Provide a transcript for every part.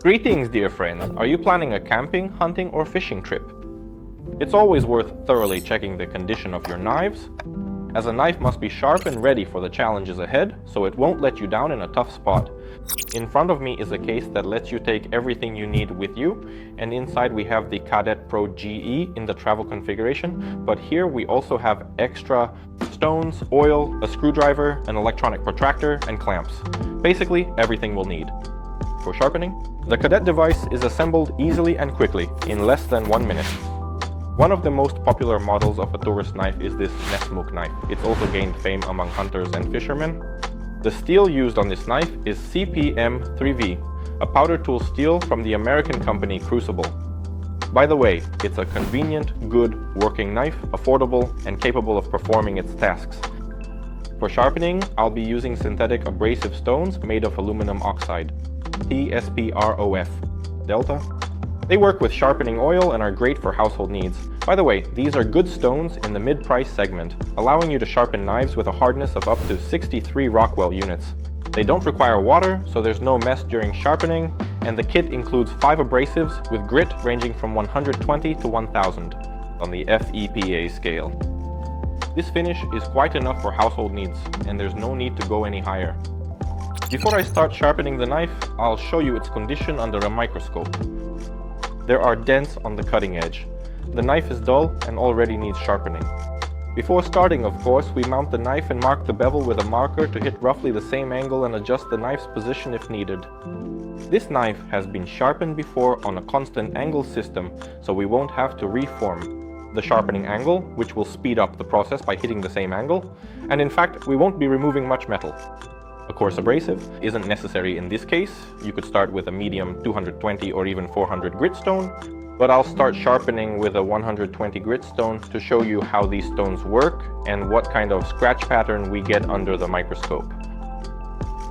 Greetings, dear friends! Are you planning a camping, hunting, or fishing trip? It's always worth thoroughly checking the condition of your knives, as a knife must be sharp and ready for the challenges ahead, so it won't let you down in a tough spot. In front of me is a case that lets you take everything you need with you, and inside we have the Cadet Pro GE in the travel configuration, but here we also have extra stones, oil, a screwdriver, an electronic protractor, and clamps. Basically, everything we'll need. For sharpening, the Cadet device is assembled easily and quickly, in less than 1 minute. One of the most popular models of a tourist knife is this Nessmuk knife. It's also gained fame among hunters and fishermen. The steel used on this knife is CPM3V, a powder tool steel from the American company Crucible. By the way, it's a convenient, good, working knife, affordable, and capable of performing its tasks. For sharpening, I'll be using synthetic abrasive stones made of aluminum oxide, TSPROF Delta. They work with sharpening oil and are great for household needs. By the way, these are good stones in the mid-price segment, allowing you to sharpen knives with a hardness of up to 63 Rockwell units. They don't require water, so there's no mess during sharpening, and the kit includes 5 abrasives with grit ranging from 120 to 1000 on the FEPA scale. This finish is quite enough for household needs, and there's no need to go any higher. Before I start sharpening the knife, I'll show you its condition under a microscope. There are dents on the cutting edge. The knife is dull and already needs sharpening. Before starting, of course, we mount the knife and mark the bevel with a marker to hit roughly the same angle and adjust the knife's position if needed. This knife has been sharpened before on a constant angle system, so we won't have to reform the sharpening angle, which will speed up the process by hitting the same angle, and in fact, we won't be removing much metal. A coarse abrasive isn't necessary in this case. You could start with a medium 220 or even 400 grit stone, but I'll start sharpening with a 120 grit stone to show you how these stones work and what kind of scratch pattern we get under the microscope.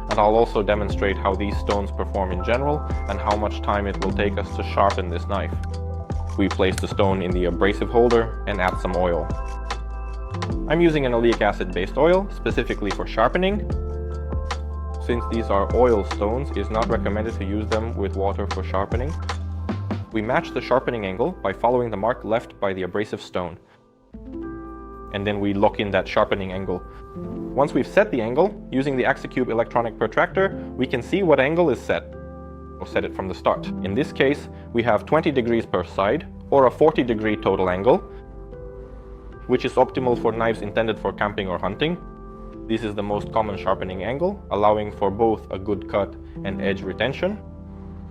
And I'll also demonstrate how these stones perform in general and how much time it will take us to sharpen this knife. We place the stone in the abrasive holder and add some oil. I'm using an oleic acid-based oil specifically for sharpening. Since these are oil stones, it is not recommended to use them with water for sharpening. We match the sharpening angle by following the mark left by the abrasive stone. And then we lock in that sharpening angle. Once we've set the angle, using the Axicube electronic protractor, we can see what angle is set. We'll set it from the start. In this case, we have 20 degrees per side, or a 40-degree total angle, which is optimal for knives intended for camping or hunting. This is the most common sharpening angle, allowing for both a good cut and edge retention.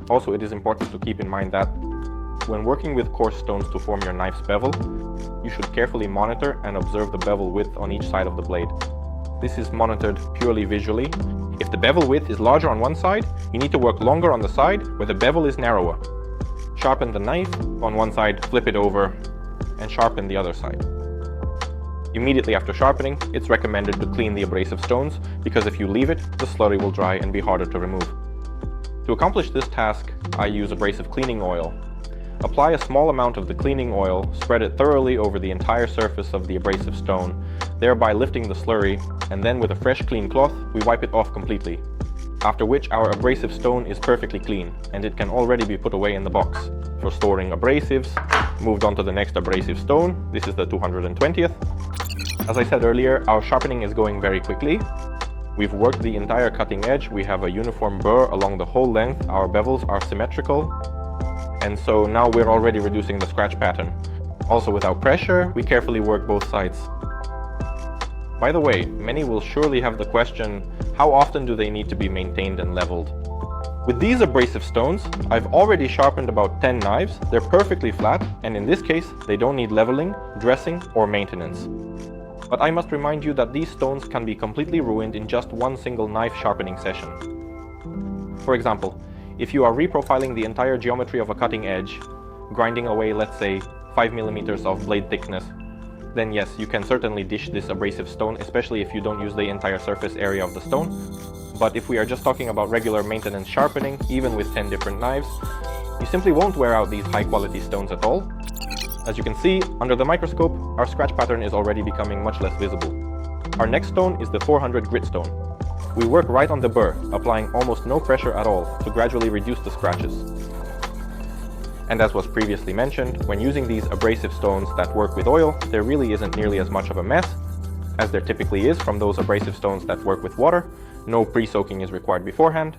Also, it is important to keep in mind that when working with coarse stones to form your knife's bevel, you should carefully monitor and observe the bevel width on each side of the blade. This is monitored purely visually. If the bevel width is larger on one side, you need to work longer on the side where the bevel is narrower. Sharpen the knife on one side, flip it over, and sharpen the other side. Immediately after sharpening, it's recommended to clean the abrasive stones, because if you leave it, the slurry will dry and be harder to remove. To accomplish this task, I use abrasive cleaning oil. Apply a small amount of the cleaning oil, spread it thoroughly over the entire surface of the abrasive stone, thereby lifting the slurry, and then with a fresh clean cloth, we wipe it off completely. After which our abrasive stone is perfectly clean, and it can already be put away in the box. For storing abrasives, moved on to the next abrasive stone. This is the 220th. As I said earlier, our sharpening is going very quickly. We've worked the entire cutting edge, we have a uniform burr along the whole length, our bevels are symmetrical, and so now we're already reducing the scratch pattern. Also, without pressure, we carefully work both sides. By the way, many will surely have the question, how often do they need to be maintained and leveled? With these abrasive stones, I've already sharpened about 10 knives. They're perfectly flat, and in this case, they don't need leveling, dressing, or maintenance. But I must remind you that these stones can be completely ruined in just one single knife sharpening session. For example, if you are reprofiling the entire geometry of a cutting edge, grinding away, let's say, 5 millimeters of blade thickness, then yes, you can certainly dish this abrasive stone, especially if you don't use the entire surface area of the stone. But if we are just talking about regular maintenance sharpening, even with 10 different knives, you simply won't wear out these high-quality stones at all. As you can see, under the microscope, our scratch pattern is already becoming much less visible. Our next stone is the 400 grit stone. We work right on the burr, applying almost no pressure at all to gradually reduce the scratches. And as was previously mentioned, when using these abrasive stones that work with oil, there really isn't nearly as much of a mess as there typically is from those abrasive stones that work with water. No pre-soaking is required beforehand.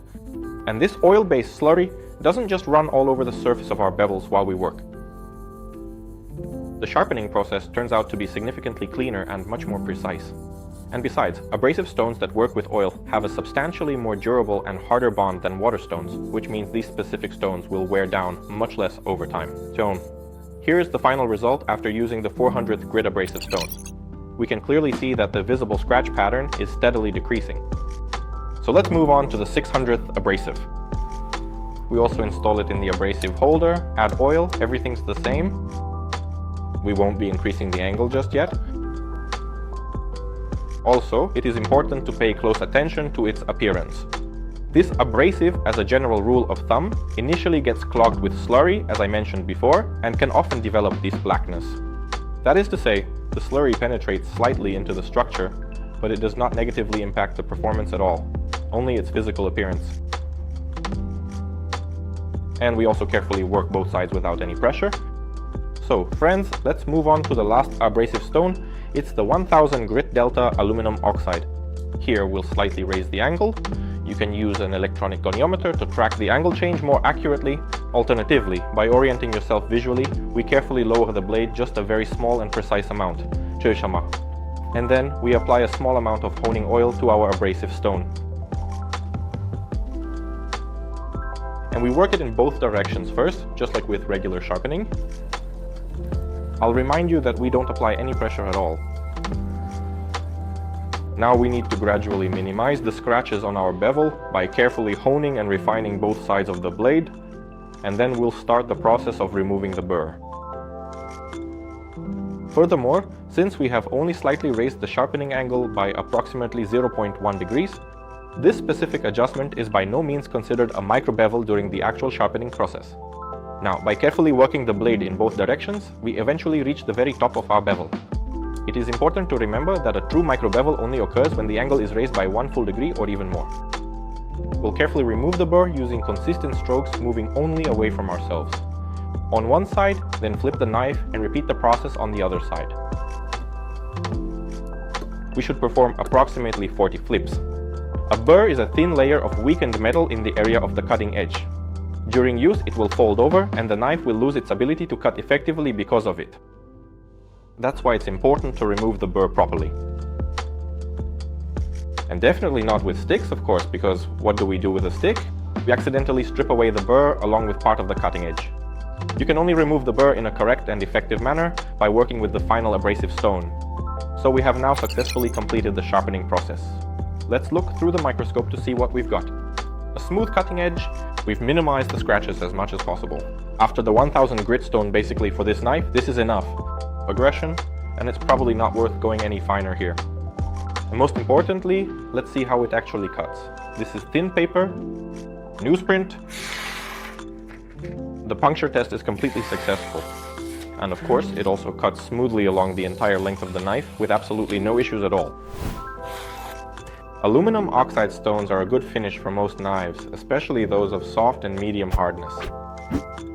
And this oil-based slurry doesn't just run all over the surface of our bevels while we work. The sharpening process turns out to be significantly cleaner and much more precise. And besides, abrasive stones that work with oil have a substantially more durable and harder bond than water stones, which means these specific stones will wear down much less over time. So, here is the final result after using the 400th grit abrasive stone. We can clearly see that the visible scratch pattern is steadily decreasing. So let's move on to the 600th abrasive. We also install it in the abrasive holder, add oil, everything's the same. We won't be increasing the angle just yet. Also, it is important to pay close attention to its appearance. This abrasive, as a general rule of thumb, initially gets clogged with slurry, as I mentioned before, and can often develop this blackness. That is to say, the slurry penetrates slightly into the structure, but it does not negatively impact the performance at all, only its physical appearance. And we also carefully work both sides without any pressure. So, friends, let's move on to the last abrasive stone. It's the 1000 grit Delta aluminum oxide. Here we'll slightly raise the angle. You can use an electronic goniometer to track the angle change more accurately. Alternatively, by orienting yourself visually, we carefully lower the blade just a very small and precise amount. And then we apply a small amount of honing oil to our abrasive stone. And we work it in both directions first, just like with regular sharpening. I'll remind you that we don't apply any pressure at all. Now we need to gradually minimize the scratches on our bevel by carefully honing and refining both sides of the blade, and then we'll start the process of removing the burr. Furthermore, since we have only slightly raised the sharpening angle by approximately 0.1 degrees, this specific adjustment is by no means considered a micro bevel during the actual sharpening process. Now, by carefully working the blade in both directions, we eventually reach the very top of our bevel. It is important to remember that a true micro bevel only occurs when the angle is raised by 1 full degree or even more. We'll carefully remove the burr using consistent strokes moving only away from ourselves. On one side, then flip the knife and repeat the process on the other side. We should perform approximately 40 flips. A burr is a thin layer of weakened metal in the area of the cutting edge. During use, it will fold over and the knife will lose its ability to cut effectively because of it. That's why it's important to remove the burr properly. And definitely not with sticks, of course, because what do we do with a stick? We accidentally strip away the burr along with part of the cutting edge. You can only remove the burr in a correct and effective manner by working with the final abrasive stone. So we have now successfully completed the sharpening process. Let's look through the microscope to see what we've got. A smooth cutting edge. We've minimized the scratches as much as possible. After the 1000 grit stone basically for this knife, this is enough. Aggression, and it's probably not worth going any finer here. And most importantly, let's see how it actually cuts. This is thin paper, newsprint. The puncture test is completely successful. And of course, it also cuts smoothly along the entire length of the knife with absolutely no issues at all. Aluminum oxide stones are a good finish for most knives, especially those of soft and medium hardness.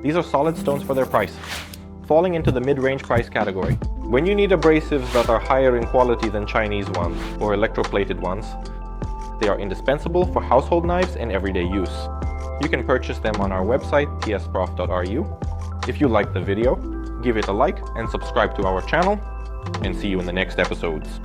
These are solid stones for their price, falling into the mid-range price category. When you need abrasives that are higher in quality than Chinese ones or electroplated ones, they are indispensable for household knives and everyday use. You can purchase them on our website, TSPROF.ru. If you liked the video, give it a like and subscribe to our channel, and see you in the next episodes.